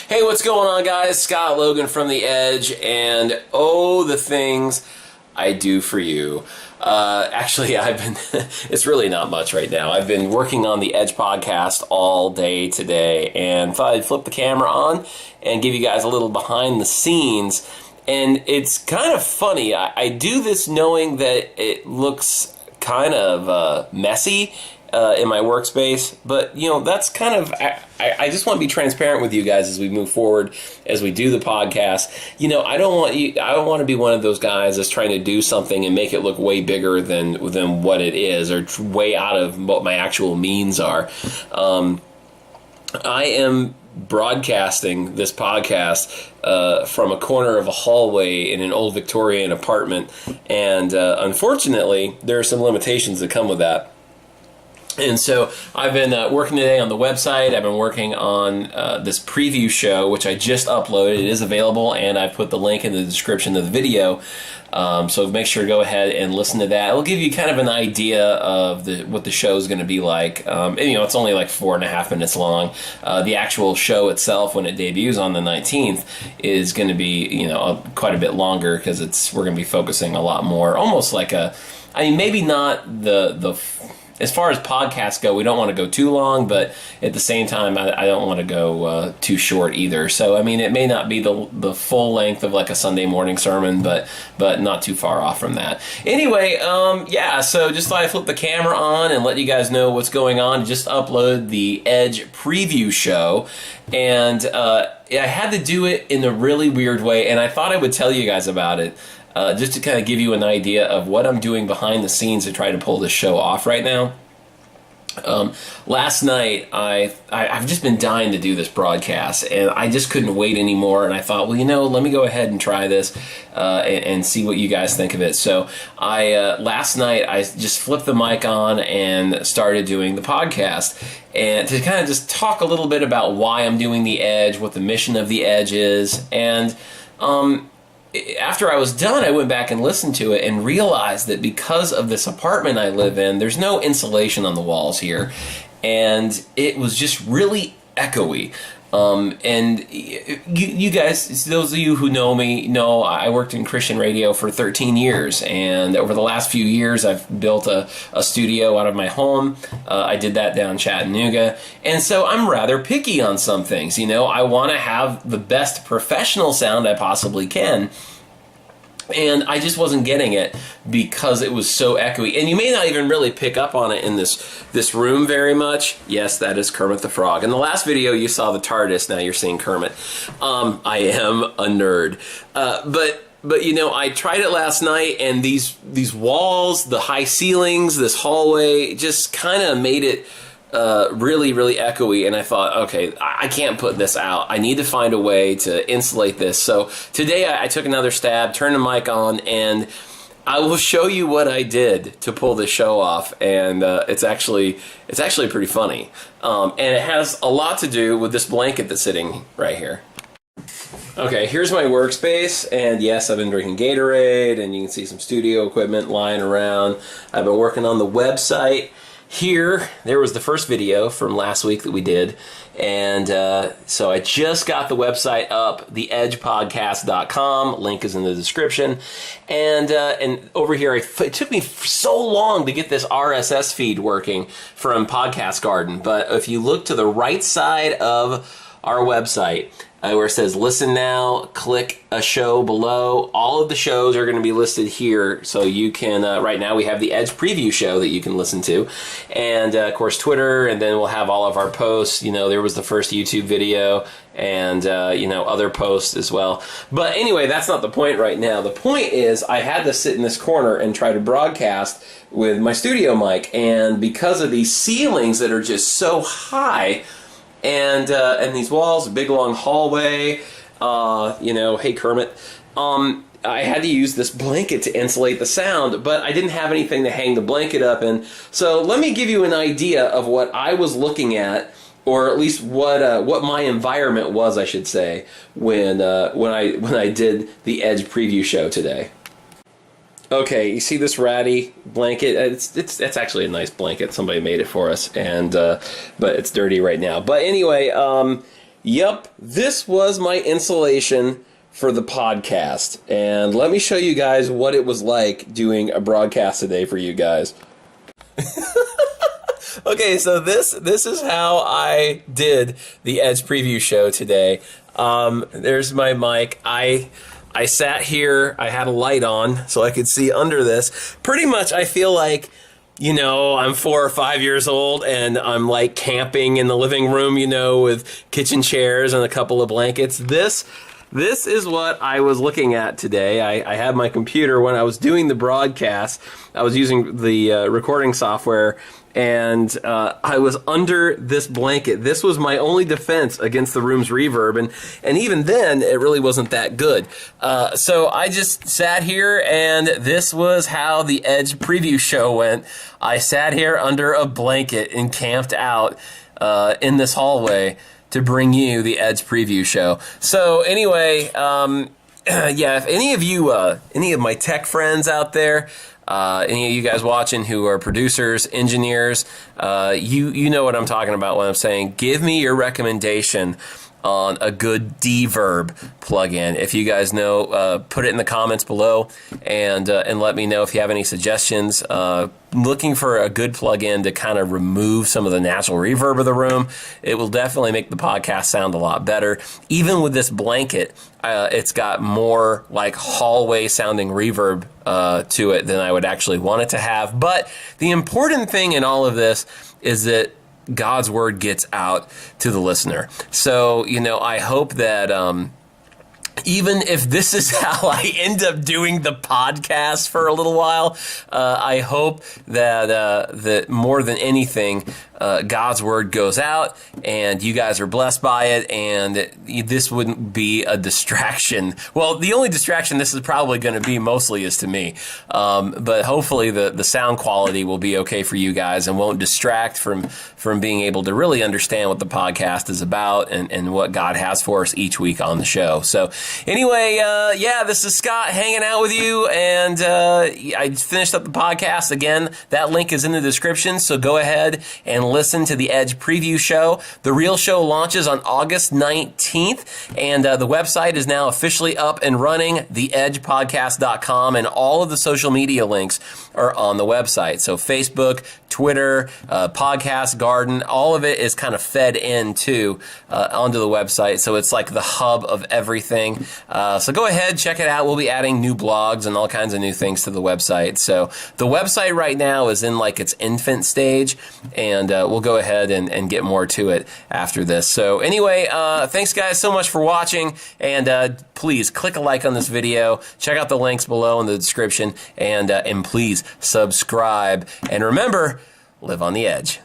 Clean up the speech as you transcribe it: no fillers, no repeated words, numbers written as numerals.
Hey, what's going on, guys? Scott Logan from The Edge, and oh, the things I do for you. Actually, it's really not much right now. I've been working on the Edge podcast all day today, and thought I'd flip the camera on and give you guys a little behind the scenes. And it's kind of funny. I do this knowing that it looks kind of messy in my workspace, but you know, that's kind of, I just want to be transparent with you guys as we move forward, as we do the podcast. You know, I don't want to be one of those guys that's trying to do something and make it look way bigger than what it is, or way out of what my actual means are. I am broadcasting this podcast from a corner of a hallway in an old Victorian apartment, and unfortunately, there are some limitations that come with that. And so I've been working today on the website. I've been working on this preview show, which I just uploaded. It is available, and I've put the link in the description of the video. So make sure to go ahead and listen to that. It'll give you kind of an idea of what the show is going to be like. And, you know, it's only like 4.5 minutes long. The actual show itself, when it debuts on the 19th, is going to be, you know, quite a bit longer, because we're going to be focusing a lot more, almost like maybe not the as far as podcasts go, we don't want to go too long, but at the same time, I don't want to go too short either. So, I mean, it may not be the full length of like a Sunday morning sermon, but not too far off from that. Anyway, yeah, so just thought I'd flip the camera on and let you guys know what's going on. Just upload the Edge preview show, and I had to do it in a really weird way, and I thought I would tell you guys about it. Just to kind of give you an idea of what I'm doing behind the scenes to try to pull this show off right now. Last night, I've just been dying to do this broadcast, and I just couldn't wait anymore, and I thought, well, you know, let me go ahead and try this and see what you guys think of it. So last night, I just flipped the mic on and started doing the podcast, and to kind of just talk a little bit about why I'm doing The Edge, what the mission of The Edge is, and after I was done, I went back and listened to it and realized that because of this apartment I live in, there's no insulation on the walls here, and it was just really echoey. And you guys, those of you who know me, know I worked in Christian radio for 13 years, and over the last few years, I've built a studio out of my home. I did that down in Chattanooga, and so I'm rather picky on some things. You know, I want to have the best professional sound I possibly can, and I just wasn't getting it because it was so echoey. And you may not even really pick up on it in this room very much. Yes, that is Kermit the Frog. In the last video, you saw the TARDIS. Now you're seeing Kermit. I am a nerd. But you know, I tried it last night, and these walls, the high ceilings, this hallway, just kind of made it really, really echoey, and I thought, okay, I can't put this out. I need to find a way to insulate this. So today I took another stab, turned the mic on, and I will show you what I did to pull this show off, and it's actually pretty funny. And it has a lot to do with this blanket that's sitting right here. Okay, here's my workspace, and yes, I've been drinking Gatorade, and you can see some studio equipment lying around. I've been working on the website. Here, there was the first video from last week that we did, and so I just got the website up, theedgepodcast.com, link is in the description, and over here, it took me so long to get this RSS feed working from Podcast Garden, but if you look to the right side of our website, where it says listen now, click a show below. All of the shows are going to be listed here, so you can, right now we have the Edge preview show that you can listen to, and of course Twitter, and then we'll have all of our posts. You know, there was the first YouTube video, and you know, other posts as well. But anyway, that's not the point right now. The point is I had to sit in this corner and try to broadcast with my studio mic, and because of these ceilings that are just so high, and these walls, a big long hallway, you know, hey Kermit, I had to use this blanket to insulate the sound, but I didn't have anything to hang the blanket up in. So let me give you an idea of what I was looking at, or at least what my environment was, I should say, when I did the Edge preview show today. Okay, you see this ratty blanket? It's actually a nice blanket. Somebody made it for us, and but it's dirty right now. But anyway, Yep, this was my insulation for the podcast. And let me show you guys what it was like doing a broadcast today for you guys. Okay, so this is how I did the Edge preview show today. There's my mic. I sat here, I had a light on so I could see under this. Pretty much I feel like, you know, I'm 4 or 5 years old and I'm like camping in the living room, you know, with kitchen chairs and a couple of blankets. This is what I was looking at today. I had my computer when I was doing the broadcast. I was using the recording software, and I was under this blanket. This was my only defense against the room's reverb, and even then, it really wasn't that good. So I just sat here, and this was how the Edge preview show went. I sat here under a blanket and camped out in this hallway to bring you the Edge preview show. So anyway, yeah, if any of you, any of my tech friends out there, any of you guys watching who are producers, engineers, you know what I'm talking about when I'm saying, give me your recommendation on a good deverb plugin. If you guys know, put it in the comments below and let me know if you have any suggestions. Looking for a good plugin to kind of remove some of the natural reverb of the room. It will definitely make the podcast sound a lot better. Even with this blanket, it's got more like hallway sounding reverb to it than I would actually want it to have. But the important thing in all of this is that God's word gets out to the listener. So, you know, I hope that even if this is how I end up doing the podcast for a little while, I hope that that more than anything, God's word goes out and you guys are blessed by it, and this wouldn't be a distraction. Well, the only distraction this is probably going to be mostly is to me, but hopefully the sound quality will be okay for you guys and won't distract from being able to really understand what the podcast is about and what God has for us each week on the show. So anyway, yeah, this is Scott hanging out with you, and I finished up the podcast. Again, that link is in the description, so go ahead and listen to the Edge preview show. The real show launches on August 19th, and the website is now officially up and running, theedgepodcast.com, and all of the social media links are on the website. So Facebook, Twitter, Podcast Garden, all of it is kind of fed into onto the website. So it's like the hub of everything. So go ahead, check it out. We'll be adding new blogs and all kinds of new things to the website. So the website right now is in like its infant stage, and we'll go ahead and get more to it after this. So anyway, thanks guys so much for watching, and please click a like on this video. Check out the links below in the description, and please subscribe. And remember, live on the edge.